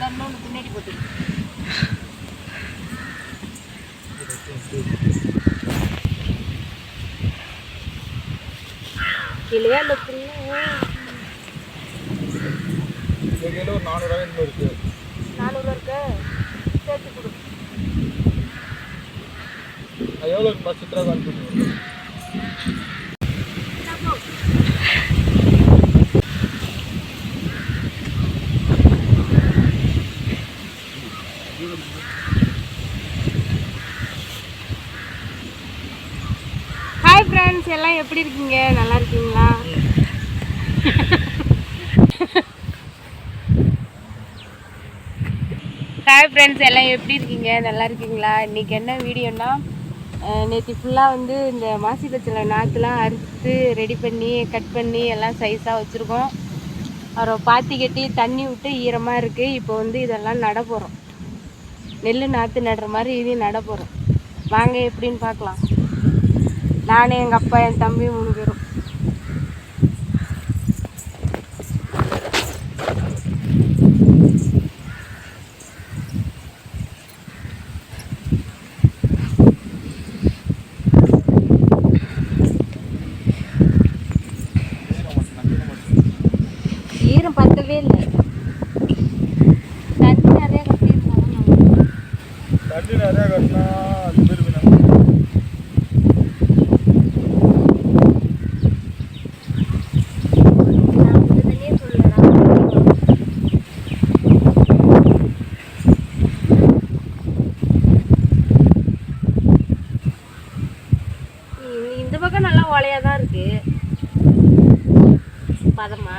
இன்னொன்று பின்னாடி போட்டு கிளியா இல்லை கிலோ 400 இருக்கு. 400 இருக்கு. சேர்த்து கொடு. எவ்வளோ சித்ரா கால் பண்ணுவோம். ஹாய் ஃப்ரெண்ட்ஸ், எல்லாம் எப்படி இருக்கீங்க? நல்லா இருக்கீங்களா? ஹாய் ஃப்ரெண்ட்ஸ், எல்லாம் எப்படி இருக்கீங்க? நல்லா இருக்கீங்களா? இன்றைக்கி என்ன வீடியோன்னா, நேற்று ஃபுல்லாக வந்து இந்த மாசி பச்சளை நாற்றுலாம் அறுத்து ரெடி பண்ணி கட் பண்ணி எல்லாம் சைஸாக வச்சுருக்கோம். அப்புறம் பாத்தி கட்டி தண்ணி விட்டு ஈரமாக இருக்குது. இப்போ வந்து இதெல்லாம் நட போகிறோம். நெல் நாற்று நடுற மாதிரி இதையும் நட போகிறோம். வாங்க எப்படின்னு பார்க்கலாம். நானே, எங்கள் அப்பா, என் தம்பி 3 பேரும். ஈரம் பத்தவே இல்லை. தண்ணி நிறைய கட்டியிருந்தாங்க. தண்ணி நிறையா கட்டினா அது பேர் இந்த பக்கம் நல்லா ஓலையாக தான் இருக்கு. பதமா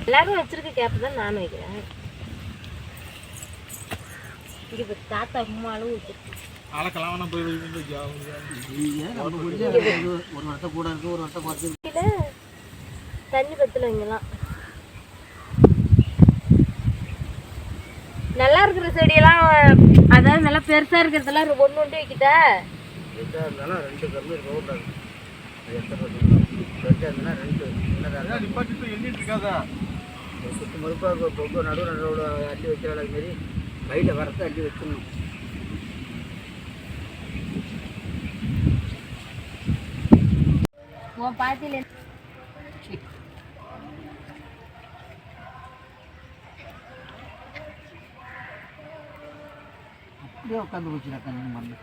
எல்லாரும் வச்சிருக்க கேப் தான் நானும் வைக்கிறேன். இங்க தாத்தா அம்மா அளவு வச்சிருக்கு. தண்ணி பத்தல இங்கெல்லாம். நல்லா இருக்கிற செடியெல்லாம், அதாவது நல்லா பெருசா இருக்கிறதெல்லாம் ஒன்று ஒன்று வைக்கிட்ட. சுற்றி மறுப்பாக பொங்க நடுவோட அள்ளி வைக்கிற அளவு மாரி கையில் வரத்தை அள்ளி வச்சிடணும். உன் பாத்தியில அப்படியே உட்காந்து வச்சுருக்கா மண்ணு.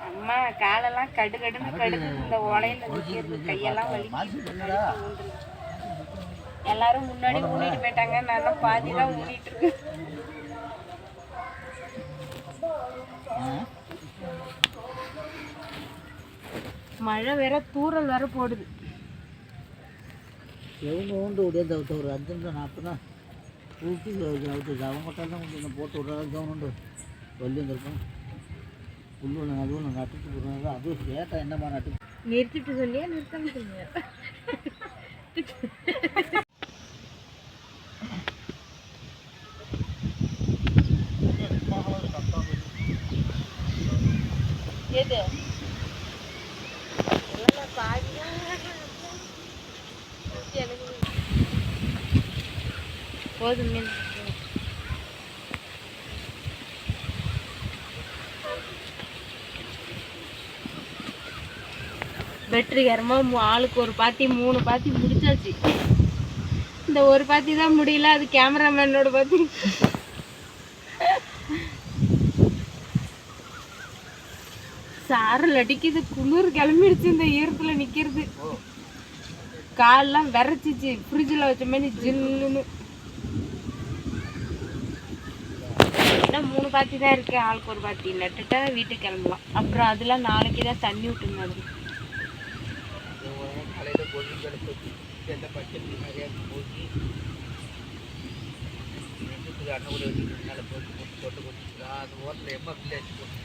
அம்மா காலெல்லாம் கடுன்னு கடுகு. இந்த ஓலையில கையெல்லாம் வலி. எல்லாரும் முன்னாடி ஊனிட்டு போயிட்டாங்க. நான் பாதி தான் ஊனிட்டு இருக்கேன். மழை வேற, தூரல் வேற போடுது. எவங்க உண்டு உடைய ஒரு 5 நிமிஷம் 40 தான் ஊட்டி அவங்க தான் கொஞ்சம் போட்டு விட்றாங்க. கவர்மெண்டு சொல்லி வந்துருக்கோம். புல்லு அதுவும் நட்டுட்டு போடுறாங்க. அதுவும் கேட்டால் என்னம்மா நட்டு நிறுத்திட்டு சொல்லியா நிறுத்தாம சொல்லுங்க. எது போதும். வெற்றிகரமாக ஆளுக்கு ஒரு பாத்தி 3 பாத்தி முடிச்சாச்சு. இந்த ஒரு பாத்தி தான் முடியல. அது கேமராமேனோட பாத்தி. சாரல் அடிக்குது. குளிர் கிளம்பிடுச்சு. இந்த ஈரத்தில் நிற்கிறது. காலெல்லாம் விரைச்சிச்சு. ஃப்ரிட்ஜில் வச்ச மாதிரி ஜில்லுன்னு. இன்னும் 3 பாத்தி தான் இருக்குது. ஆளுக்கு ஒரு பாத்தி நட்டுட்டா வீட்டுக்கு கிளம்பலாம். அப்புறம் அதெல்லாம் நாளைக்கு தான் தண்ணி விட்டுருந்தாங்க. காலையில் பொருட்களை போட்டு எந்த பச்சை நிறையா போட்டு அண்ணன் கூட மேலே போட்டு கொடுத்துருக்கா. அந்த ஓரத்தில் எம்எஃப்ல வச்சு போட்டு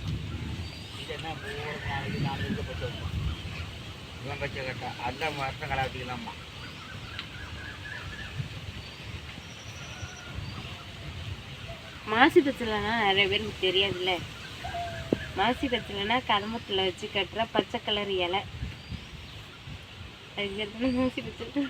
இல்லைன்னா 3 நாளைக்கு 4 போட்டு வைப்போம். இவன் பச்சை கட்டா அந்த வருஷம் கலாவட்டிக்கலாம்மா. மாசி பச்சைலைனா நிறைய பேருக்கு தெரியாதுல்ல. மாசி பச்சைலைனா கதம்பத்தில் வச்சு கட்டுற பச்சை கலர் இலை, அதுக்கு மாசி பச்சை.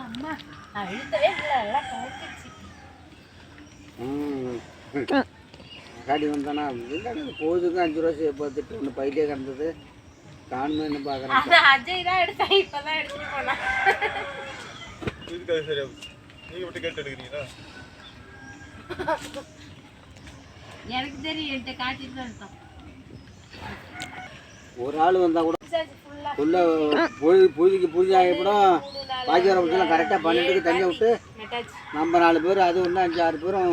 அம்மா அழுத்தவே இல்லை, எல்லாம் கலந்துச்சு. காடி வந்தானா போகுதுக்கு 5 ரூபா பார்த்துட்டு ஒன்று பையிலே கிடந்தது காணுமே என்ன பார்க்குறேன். அஜய் தான் எடுத்தா, இப்போதான் எடுத்துட்டு போனான். இதுக்காக சரியா நீங்கள் மட்டும் கேட்டு எடுக்கிறீங்களா? எனக்கு தெரியும், என்கிட்ட காட்டிட்டு தான் எடுத்தோம். ஒரு ஆள் வந்தால் கூட ஃபுல்லாக பூஜைக்கு பூஜை ஆகிப்படும். பாக்கி வர பட்சம் கரெக்டாக 12க்கு தண்ணி விட்டு நம்ம 4 பேர், அது ஒன்று 5-6 பேரும்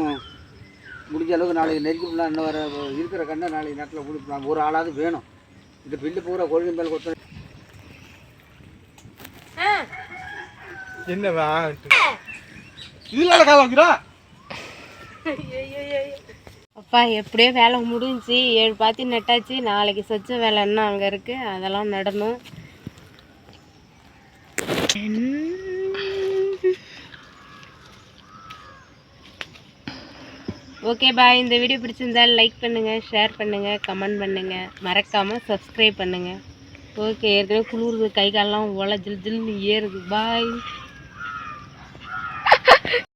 முடிஞ்ச அளவுக்கு நாளைக்கு நெருக்கி ஃபுல்லாக இன்னும் வர இருக்கிற கண்ணை நாளைக்கு நேரத்தில் முடிக்கலாம். ஒரு ஆளாவது வேணும். இந்த பில்லு பூரா கோழி மேலே கொடுத்து என்ன இதில் காலம் வைக்கிறா. அப்பா எப்படியோ வேலை முடிஞ்சிச்சு. 7 பாத்தி நட்டாச்சு. நாளைக்கு சொச்ச வேலை என்ன அங்கே இருக்குது, அதெல்லாம் நடணும். Okay bye. இந்த வீடியோ பிடிச்சிருந்தால் லைக் பண்ணுங்கள், ஷேர் பண்ணுங்கள், கமெண்ட் பண்ணுங்கள், மறக்காமல் சப்ஸ்கிரைப் பண்ணுங்கள். ஓகே, ஏற்கனவே குளிருது, கை காலெலாம் ஜில் ஜில்னு ஏறுது. பாய்.